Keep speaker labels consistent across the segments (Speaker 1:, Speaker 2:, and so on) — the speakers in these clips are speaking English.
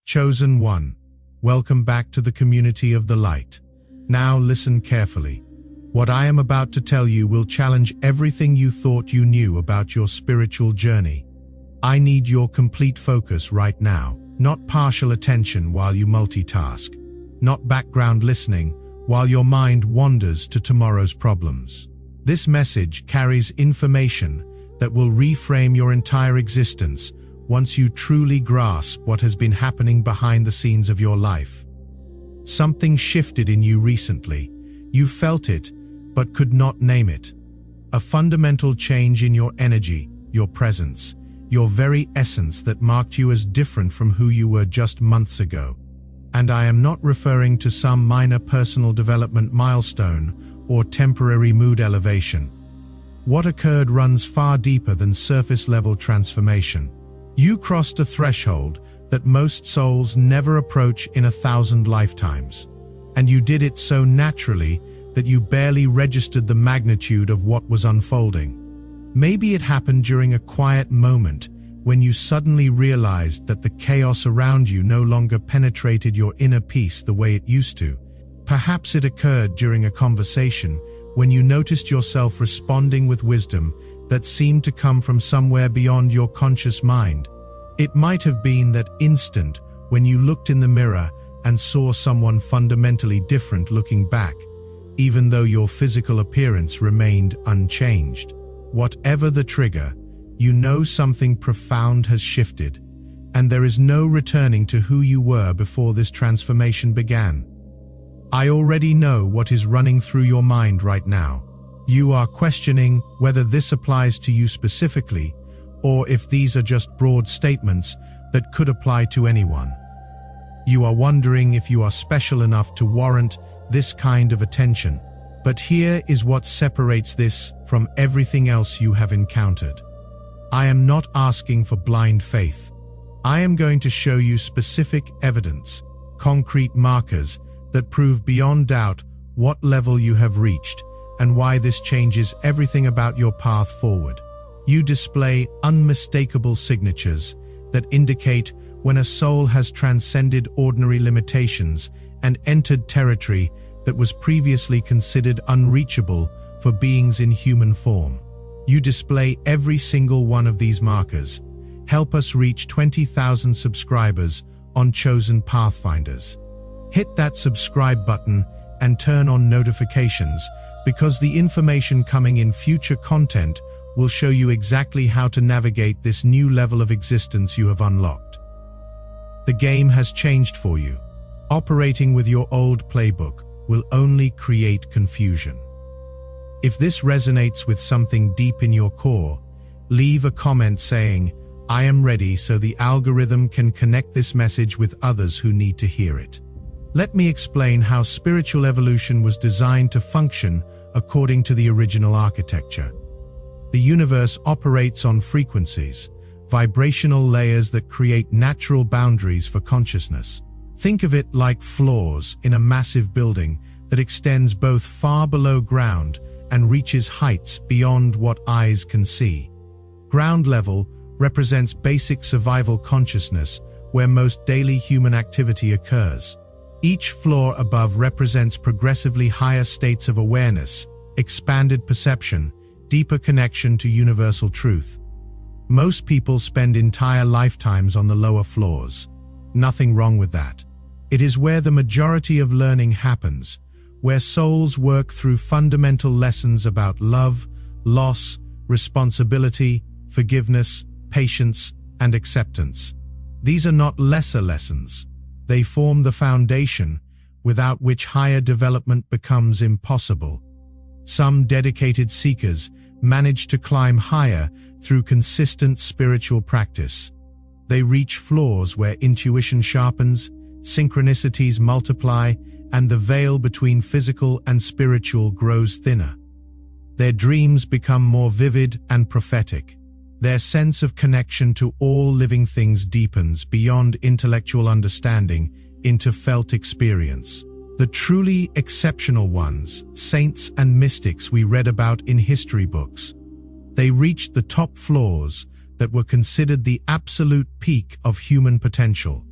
Speaker 1: Chosen One, welcome back to the community of the light. Now listen carefully. What I am about to tell you will challenge everything you thought you knew about your spiritual journey. I need your complete focus right now, not partial attention while you multitask, not background listening while your mind wanders to tomorrow's problems. This message carries information that will reframe your entire existence once you truly grasp what has been happening behind the scenes of your life. Something shifted in you recently. You felt it, but could not name it. A fundamental change in your energy, your presence, your very essence that marked you as different from who you were just months ago. And I am not referring to some minor personal development milestone or temporary mood elevation. What occurred runs far deeper than surface-level transformation. You crossed a threshold that most souls never approach in 1,000 lifetimes. And you did it so naturally that you barely registered the magnitude of what was unfolding. Maybe it happened during a quiet moment when you suddenly realized that the chaos around you no longer penetrated your inner peace the way it used to. Perhaps it occurred during a conversation when you noticed yourself responding with wisdom that seemed to come from somewhere beyond your conscious mind. It might have been that instant when you looked in the mirror and saw someone fundamentally different looking back, even though your physical appearance remained unchanged. Whatever the trigger, you know something profound has shifted, and there is no returning to who you were before this transformation began. I already know what is running through your mind right now. You are questioning whether this applies to you specifically, or if these are just broad statements that could apply to anyone. You are wondering if you are special enough to warrant this kind of attention. But here is what separates this from everything else you have encountered. I am not asking for blind faith. I am going to show you specific evidence, concrete markers that prove beyond doubt what level you have reached and why this changes everything about your path forward. You display unmistakable signatures that indicate when a soul has transcended ordinary limitations and entered territory that was previously considered unreachable for beings in human form. You display every single one of these markers. Help us reach 20,000 subscribers on Chosen Pathfinders. Hit that subscribe button and turn on notifications, because the information coming in future content will show you exactly how to navigate this new level of existence you have unlocked. The game has changed for you. Operating with your old playbook will only create confusion. If this resonates with something deep in your core, leave a comment saying, "I am ready," so the algorithm can connect this message with others who need to hear it. Let me explain how spiritual evolution was designed to function according to the original architecture. The universe operates on frequencies, vibrational layers that create natural boundaries for consciousness. Think of it like floors in a massive building that extends both far below ground and reaches heights beyond what eyes can see. Ground level represents basic survival consciousness, where most daily human activity occurs. Each floor above represents progressively higher states of awareness, expanded perception, deeper connection to universal truth. Most people spend entire lifetimes on the lower floors. Nothing wrong with that. It is where the majority of learning happens, where souls work through fundamental lessons about love, loss, responsibility, forgiveness, patience, and acceptance. These are not lesser lessons. They form the foundation, without which higher development becomes impossible. Some dedicated seekers manage to climb higher through consistent spiritual practice. They reach floors where intuition sharpens, synchronicities multiply, and the veil between physical and spiritual grows thinner. Their dreams become more vivid and prophetic. Their sense of connection to all living things deepens beyond intellectual understanding into felt experience. The truly exceptional ones, saints and mystics we read about in history books, they reached the top floors that were considered the absolute peak of human potential.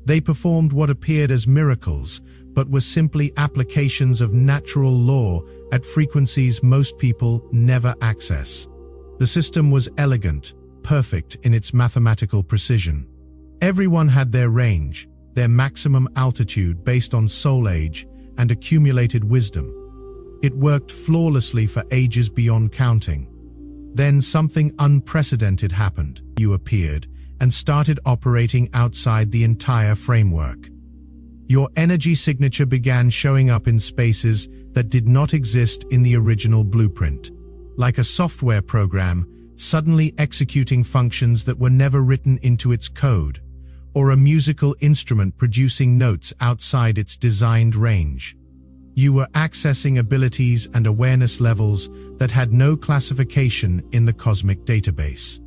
Speaker 1: They performed what appeared as miracles, but were simply applications of natural law at frequencies most people never access. The system was elegant, perfect in its mathematical precision. Everyone had their range, their maximum altitude based on soul age and accumulated wisdom. It worked flawlessly for ages beyond counting. Then something unprecedented happened. You appeared and started operating outside the entire framework. Your energy signature began showing up in spaces that did not exist in the original blueprint, like a software program suddenly executing functions that were never written into its code, or a musical instrument producing notes outside its designed range. You were accessing abilities and awareness levels that had no classification in the cosmic database.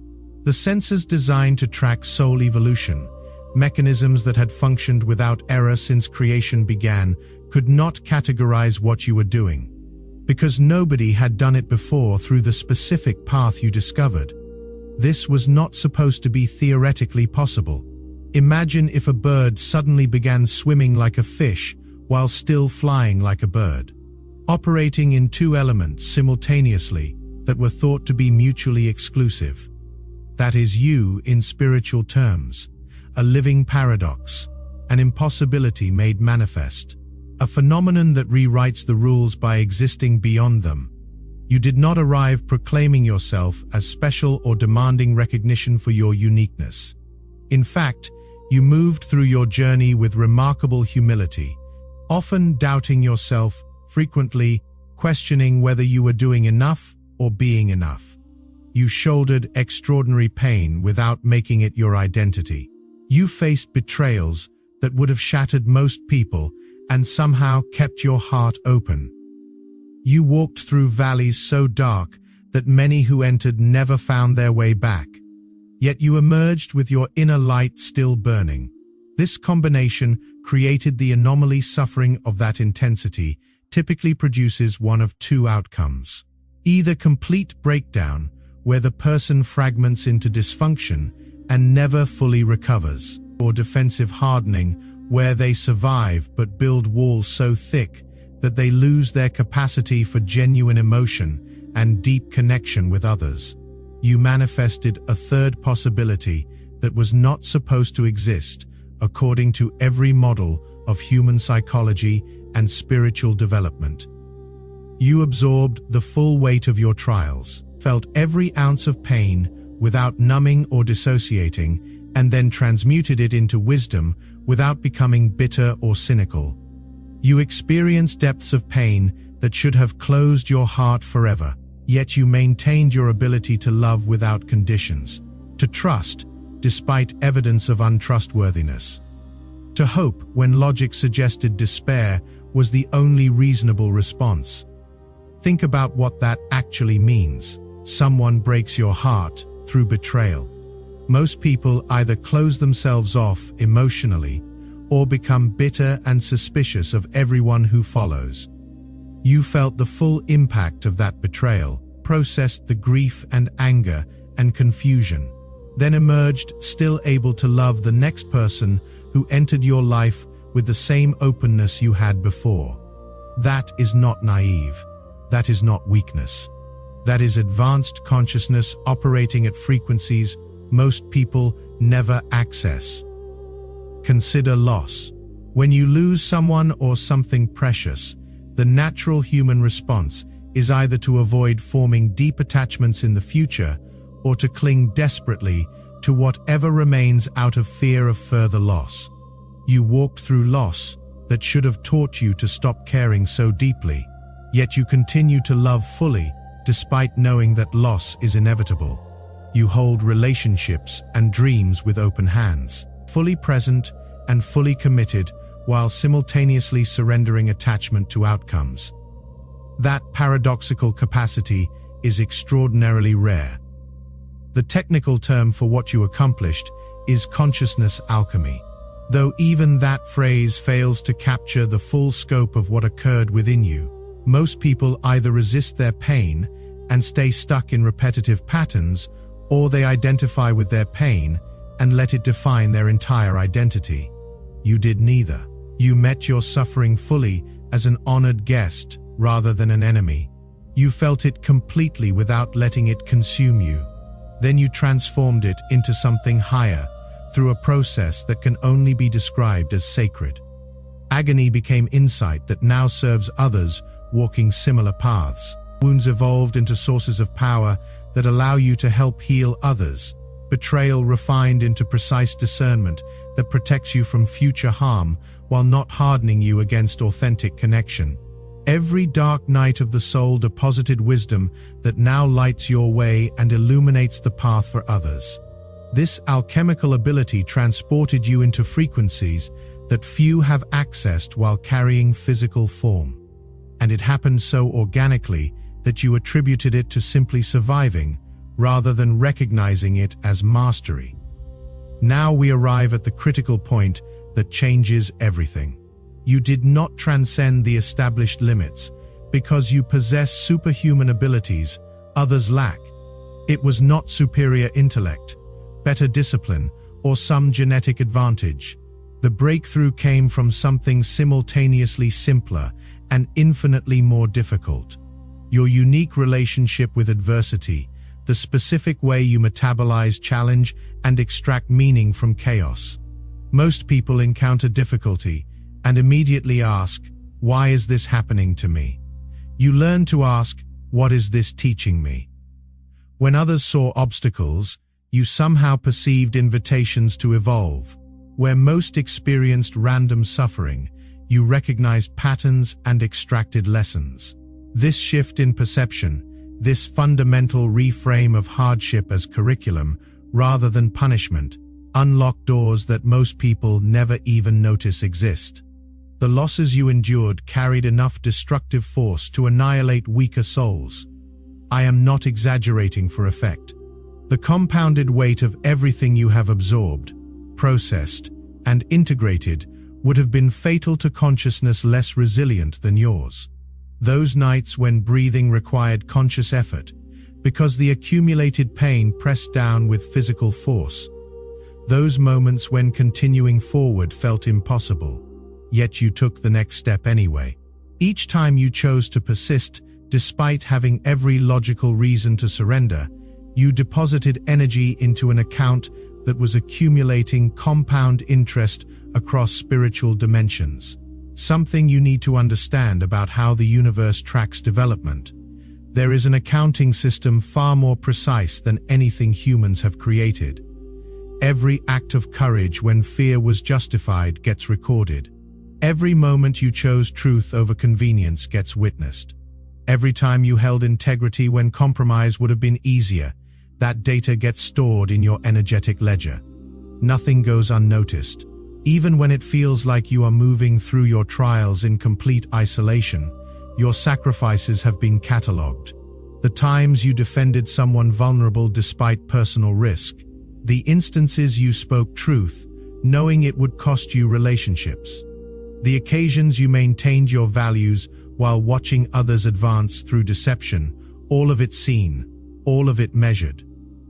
Speaker 1: The sensors designed to track soul evolution, mechanisms that had functioned without error since creation began, could not categorize what you were doing, because nobody had done it before through the specific path you discovered. This was not supposed to be theoretically possible. Imagine if a bird suddenly began swimming like a fish while still flying like a bird, operating in two elements simultaneously that were thought to be mutually exclusive. That is you in spiritual terms, a living paradox, an impossibility made manifest, a phenomenon that rewrites the rules by existing beyond them. You did not arrive proclaiming yourself as special or demanding recognition for your uniqueness. In fact, you moved through your journey with remarkable humility, often doubting yourself, frequently questioning whether you were doing enough or being enough. You shouldered extraordinary pain without making it your identity. You faced betrayals that would have shattered most people and somehow kept your heart open. You walked through valleys so dark that many who entered never found their way back. Yet you emerged with your inner light still burning. This combination created the anomaly. Suffering of that intensity typically produces one of two outcomes. Either complete breakdown, where the person fragments into dysfunction and never fully recovers, or defensive hardening, where they survive but build walls so thick that they lose their capacity for genuine emotion and deep connection with others. You manifested a third possibility that was not supposed to exist, according to every model of human psychology and spiritual development. You absorbed the full weight of your trials, felt every ounce of pain without numbing or dissociating, and then transmuted it into wisdom without becoming bitter or cynical. You experienced depths of pain that should have closed your heart forever, yet you maintained your ability to love without conditions, to trust despite evidence of untrustworthiness, to hope when logic suggested despair was the only reasonable response. Think about what that actually means. Someone breaks your heart through betrayal. Most people either close themselves off emotionally or become bitter and suspicious of everyone who follows. You felt the full impact of that betrayal, processed the grief and anger and confusion, then emerged still able to love the next person who entered your life with the same openness you had before. That is not naive. That is not weakness. That is advanced consciousness operating at frequencies most people never access. Consider loss. When you lose someone or something precious, the natural human response is either to avoid forming deep attachments in the future or to cling desperately to whatever remains out of fear of further loss. You walked through loss that should have taught you to stop caring so deeply, yet you continue to love fully despite knowing that loss is inevitable. You hold relationships and dreams with open hands, fully present and fully committed while simultaneously surrendering attachment to outcomes. That paradoxical capacity is extraordinarily rare. The technical term for what you accomplished is consciousness alchemy, though even that phrase fails to capture the full scope of what occurred within you. Most people either resist their pain and stay stuck in repetitive patterns, or they identify with their pain and let it define their entire identity. You did neither. You met your suffering fully as an honored guest rather than an enemy. You felt it completely without letting it consume you. Then you transformed it into something higher through a process that can only be described as sacred. Agony became insight that now serves others walking similar paths. Wounds evolved into sources of power that allow you to help heal others. Betrayal refined into precise discernment that protects you from future harm while not hardening you against authentic connection. Every dark night of the soul deposited wisdom that now lights your way and illuminates the path for others. This alchemical ability transported you into frequencies that few have accessed while carrying physical form. And it happened so organically that you attributed it to simply surviving, rather than recognizing it as mastery. Now we arrive at the critical point that changes everything. You did not transcend the established limits because you possess superhuman abilities others lack. It was not superior intellect, better discipline, or some genetic advantage. The breakthrough came from something simultaneously simpler and infinitely more difficult. Your unique relationship with adversity, the specific way you metabolize challenge and extract meaning from chaos. Most people encounter difficulty and immediately ask, why is this happening to me? You learn to ask, what is this teaching me? When others saw obstacles, you somehow perceived invitations to evolve. Where most experienced random suffering, you recognized patterns and extracted lessons. This shift in perception, this fundamental reframe of hardship as curriculum rather than punishment, unlocked doors that most people never even notice exist. The losses you endured carried enough destructive force to annihilate weaker souls. I am not exaggerating for effect. The compounded weight of everything you have absorbed, processed, and integrated would have been fatal to consciousness less resilient than yours. Those nights when breathing required conscious effort, because the accumulated pain pressed down with physical force. Those moments when continuing forward felt impossible, yet you took the next step anyway. Each time you chose to persist, despite having every logical reason to surrender, you deposited energy into an account that was accumulating compound interest across spiritual dimensions. Something you need to understand about how the universe tracks development. There is an accounting system far more precise than anything humans have created. Every act of courage when fear was justified gets recorded. Every moment you chose truth over convenience gets witnessed. Every time you held integrity when compromise would have been easier, that data gets stored in your energetic ledger. Nothing goes unnoticed. Even when it feels like you are moving through your trials in complete isolation, your sacrifices have been catalogued. The times you defended someone vulnerable despite personal risk. The instances you spoke truth, knowing it would cost you relationships. The occasions you maintained your values while watching others advance through deception, all of it seen, all of it measured,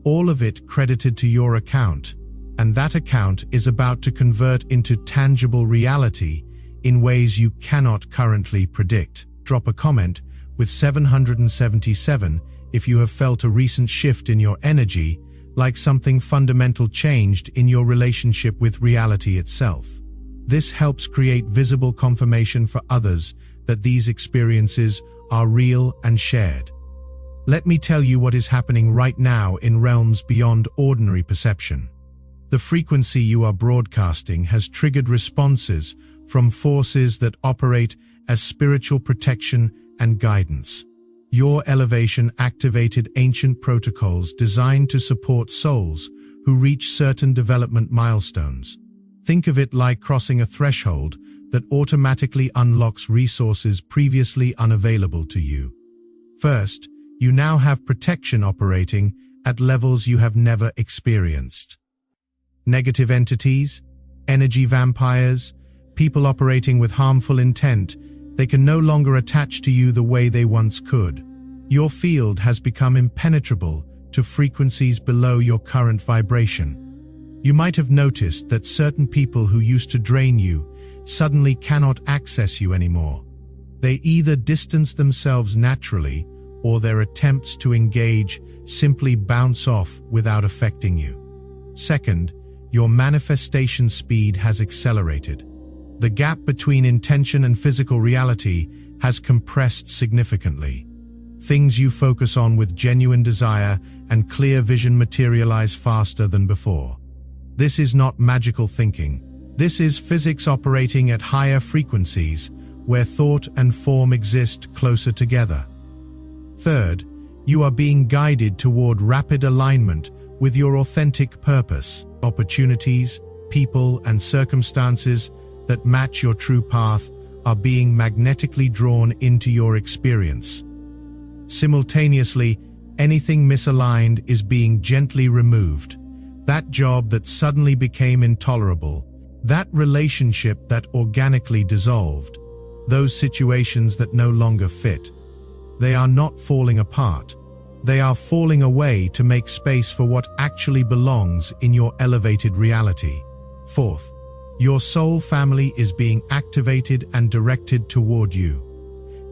Speaker 1: all of it credited to your account, and that account is about to convert into tangible reality in ways you cannot currently predict. Drop a comment with 777 if you have felt a recent shift in your energy, like something fundamental changed in your relationship with reality itself. This helps create visible confirmation for others that these experiences are real and shared. Let me tell you what is happening right now in realms beyond ordinary perception. The frequency you are broadcasting has triggered responses from forces that operate as spiritual protection and guidance. Your elevation activated ancient protocols designed to support souls who reach certain development milestones. Think of it like crossing a threshold that automatically unlocks resources previously unavailable to you. First, you now have protection operating at levels you have never experienced. Negative entities, energy vampires, people operating with harmful intent, they can no longer attach to you the way they once could. Your field has become impenetrable to frequencies below your current vibration. You might have noticed that certain people who used to drain you suddenly cannot access you anymore. They either distance themselves naturally, or their attempts to engage simply bounce off without affecting you. Second, your manifestation speed has accelerated. The gap between intention and physical reality has compressed significantly. Things you focus on with genuine desire and clear vision materialize faster than before. This is not magical thinking. This is physics operating at higher frequencies, where thought and form exist closer together. Third, you are being guided toward rapid alignment with your authentic purpose. Opportunities, people, and circumstances that match your true path are being magnetically drawn into your experience. Simultaneously, anything misaligned is being gently removed. That job that suddenly became intolerable, that relationship that organically dissolved, those situations that no longer fit. They are not falling apart. They are falling away to make space for what actually belongs in your elevated reality. Fourth, your soul family is being activated and directed toward you.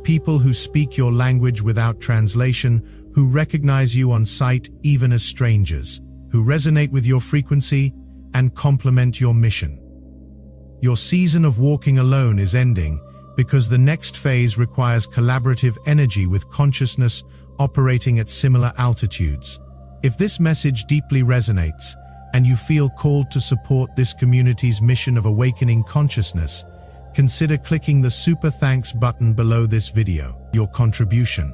Speaker 1: People who speak your language without translation, who recognize you on sight even as strangers, who resonate with your frequency and complement your mission. Your season of walking alone is ending because the next phase requires collaborative energy with consciousness operating at similar altitudes. If this message deeply resonates, and you feel called to support this community's mission of awakening consciousness, consider clicking the Super Thanks button below this video. Your contribution,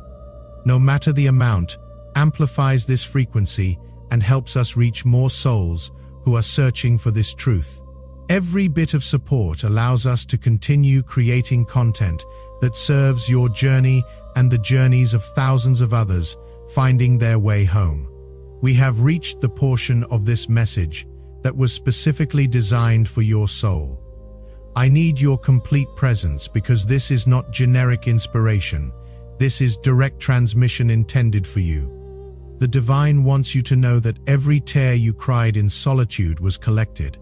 Speaker 1: no matter the amount, amplifies this frequency and helps us reach more souls who are searching for this truth. Every bit of support allows us to continue creating content that serves your journey and the journeys of thousands of others finding their way home. We have reached the portion of this message that was specifically designed for your soul. I need your complete presence because this is not generic inspiration. This is direct transmission intended for you. The divine wants you to know that every tear you cried in solitude was collected,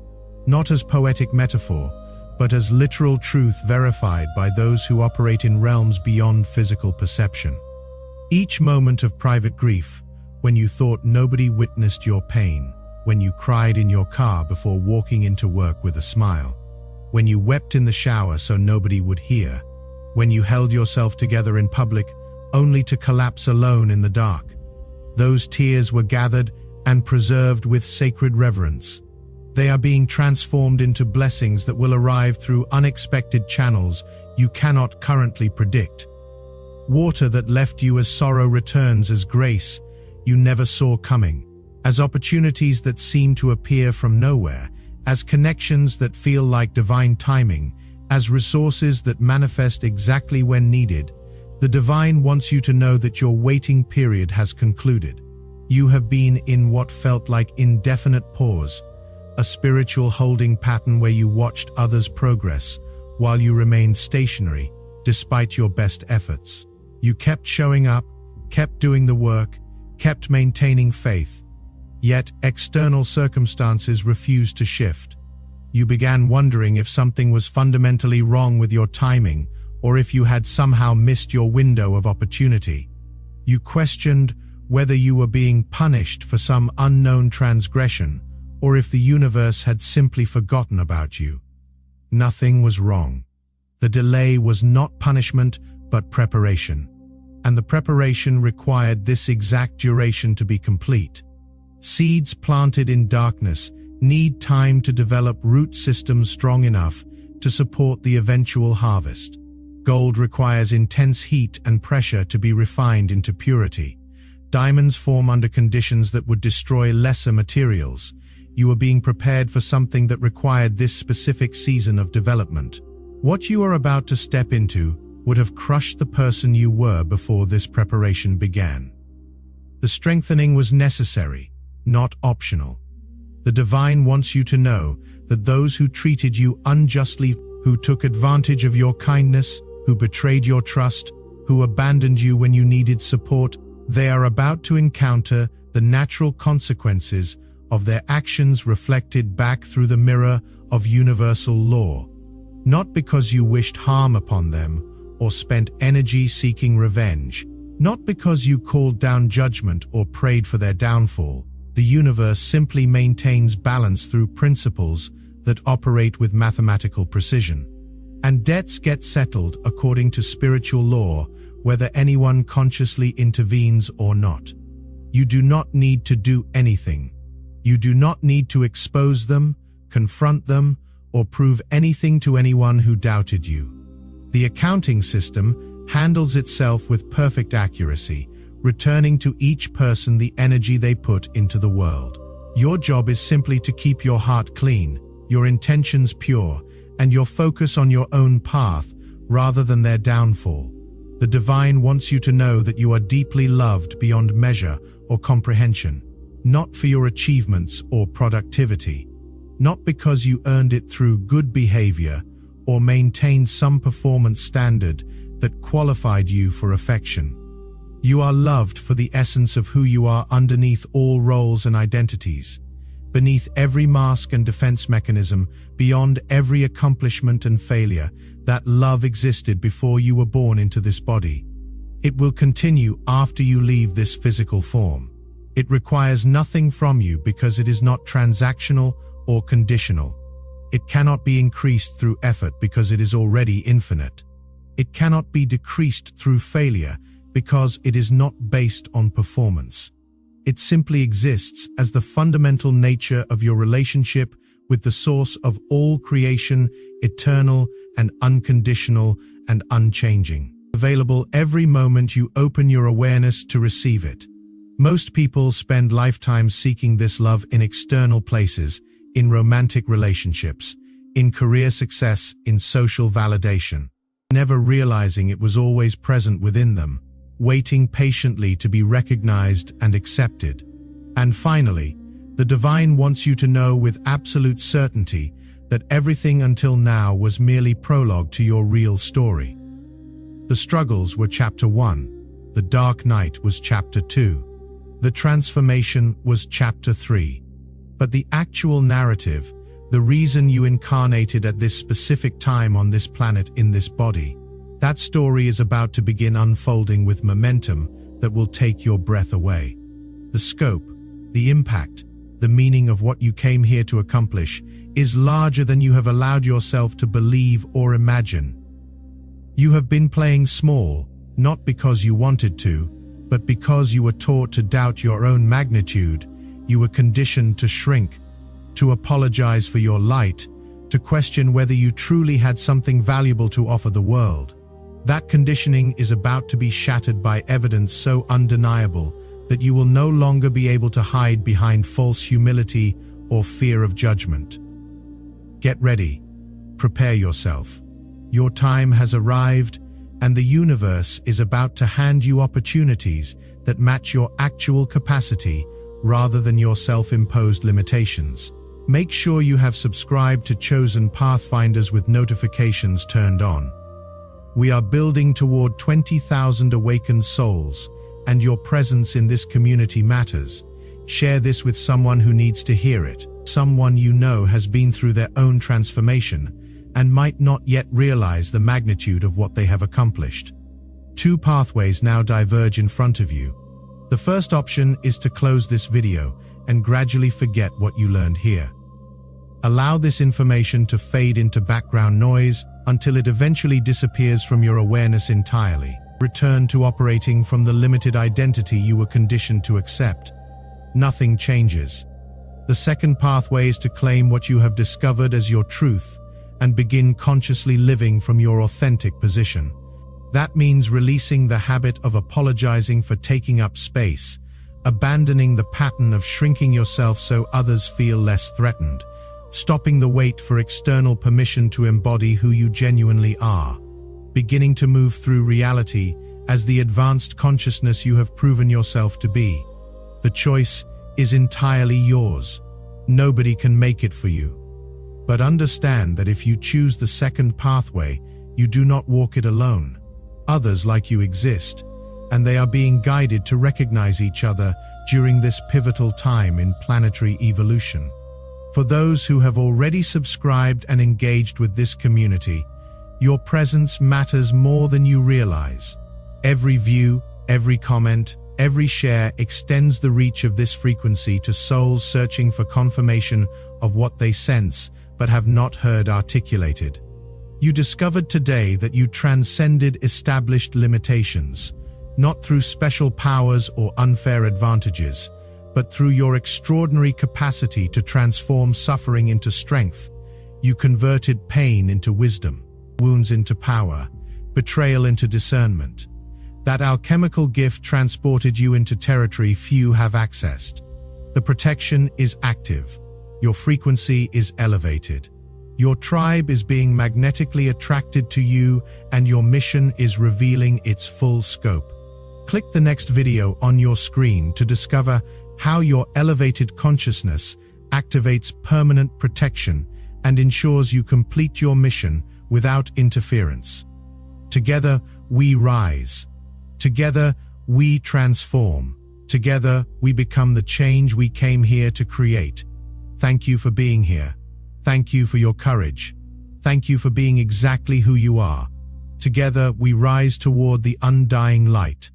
Speaker 1: not as poetic metaphor, but as literal truth verified by those who operate in realms beyond physical perception. Each moment of private grief, when you thought nobody witnessed your pain, when you cried in your car before walking into work with a smile, when you wept in the shower so nobody would hear, when you held yourself together in public only to collapse alone in the dark. Those tears were gathered and preserved with sacred reverence. They are being transformed into blessings that will arrive through unexpected channels you cannot currently predict. Water that left you as sorrow returns as grace you never saw coming, as opportunities that seem to appear from nowhere, as connections that feel like divine timing, as resources that manifest exactly when needed. The divine wants you to know that your waiting period has concluded. You have been in what felt like indefinite pause, a spiritual holding pattern where you watched others progress while you remained stationary despite your best efforts. You kept showing up, kept doing the work, kept maintaining faith, yet external circumstances refused to shift. You began wondering if something was fundamentally wrong with your timing or if you had somehow missed your window of opportunity. You questioned whether you were being punished for some unknown transgression or if the universe had simply forgotten about you. Nothing was wrong. The delay was not punishment, but preparation. And the preparation required this exact duration to be complete. Seeds planted in darkness need time to develop root systems strong enough to support the eventual harvest. Gold requires intense heat and pressure to be refined into purity. Diamonds form under conditions that would destroy lesser materials. You are being prepared for something that required this specific season of development. What you are about to step into would have crushed the person you were before this preparation began. The strengthening was necessary, not optional. The divine wants you to know that those who treated you unjustly, who took advantage of your kindness, who betrayed your trust, who abandoned you when you needed support, they are about to encounter the natural consequences of their actions reflected back through the mirror of universal law. Not because you wished harm upon them or spent energy seeking revenge, not because you called down judgment or prayed for their downfall. The universe simply maintains balance through principles that operate with mathematical precision. And debts get settled according to spiritual law, whether anyone consciously intervenes or not. You do not need to do anything. You do not need to expose them, confront them, or prove anything to anyone who doubted you. The accounting system handles itself with perfect accuracy, returning to each person the energy they put into the world. Your job is simply to keep your heart clean, your intentions pure, and your focus on your own path rather than their downfall. The divine wants you to know that you are deeply loved beyond measure or comprehension, not for your achievements or productivity, not because you earned it through good behavior or maintained some performance standard that qualified you for affection. You are loved for the essence of who you are underneath all roles and identities, beneath every mask and defense mechanism, beyond every accomplishment and failure. That love existed before you were born into this body. It will continue after you leave this physical form. It requires nothing from you because it is not transactional or conditional. It cannot be increased through effort because it is already infinite. It cannot be decreased through failure because it is not based on performance. It simply exists as the fundamental nature of your relationship with the source of all creation, eternal and unconditional and unchanging. Available every moment you open your awareness to receive it. Most people spend lifetimes seeking this love in external places, in romantic relationships, in career success, in social validation, never realizing it was always present within them, waiting patiently to be recognized and accepted. And finally, the divine wants you to know with absolute certainty that everything until now was merely prologue to your real story. The struggles were chapter 1, the dark night was chapter 2, the transformation was chapter 3. But the actual narrative, the reason you incarnated at this specific time on this planet in this body, that story is about to begin unfolding with momentum that will take your breath away. The scope, the impact, the meaning of what you came here to accomplish is larger than you have allowed yourself to believe or imagine. You have been playing small, not because you wanted to, but because you were taught to doubt your own magnitude. You were conditioned to shrink, to apologize for your light, to question whether you truly had something valuable to offer the world. That conditioning is about to be shattered by evidence so undeniable that you will no longer be able to hide behind false humility or fear of judgment. Get ready. Prepare yourself. Your time has arrived, and the universe is about to hand you opportunities that match your actual capacity rather than your self-imposed limitations. Make sure you have subscribed to Chosen Pathfinders with notifications turned on. We are building toward 20,000 awakened souls, and your presence in this community matters. Share this with someone who needs to hear it, someone you know has been through their own transformation and might not yet realize the magnitude of what they have accomplished. Two pathways now diverge in front of you. The first option is to close this video and gradually forget what you learned here. Allow this information to fade into background noise until it eventually disappears from your awareness entirely. Return to operating from the limited identity you were conditioned to accept. Nothing changes. The second pathway is to claim what you have discovered as your truth and begin consciously living from your authentic position. That means releasing the habit of apologizing for taking up space, abandoning the pattern of shrinking yourself so others feel less threatened, stopping the wait for external permission to embody who you genuinely are, beginning to move through reality as the advanced consciousness you have proven yourself to be. The choice is entirely yours. Nobody can make it for you. But understand that if you choose the second pathway, you do not walk it alone. Others like you exist, and they are being guided to recognize each other during this pivotal time in planetary evolution. For those who have already subscribed and engaged with this community, your presence matters more than you realize. Every view, every comment, every share extends the reach of this frequency to souls searching for confirmation of what they sense but have not heard articulated. You discovered today that you transcended established limitations, not through special powers or unfair advantages, but through your extraordinary capacity to transform suffering into strength. You converted pain into wisdom, wounds into power, betrayal into discernment. That alchemical gift transported you into territory few have accessed. The protection is active. Your frequency is elevated. Your tribe is being magnetically attracted to you, and your mission is revealing its full scope. Click the next video on your screen to discover how your elevated consciousness activates permanent protection and ensures you complete your mission without interference. Together, we rise. Together, we transform. Together, we become the change we came here to create. Thank you for being here. Thank you for your courage. Thank you for being exactly who you are. Together, we rise toward the undying light.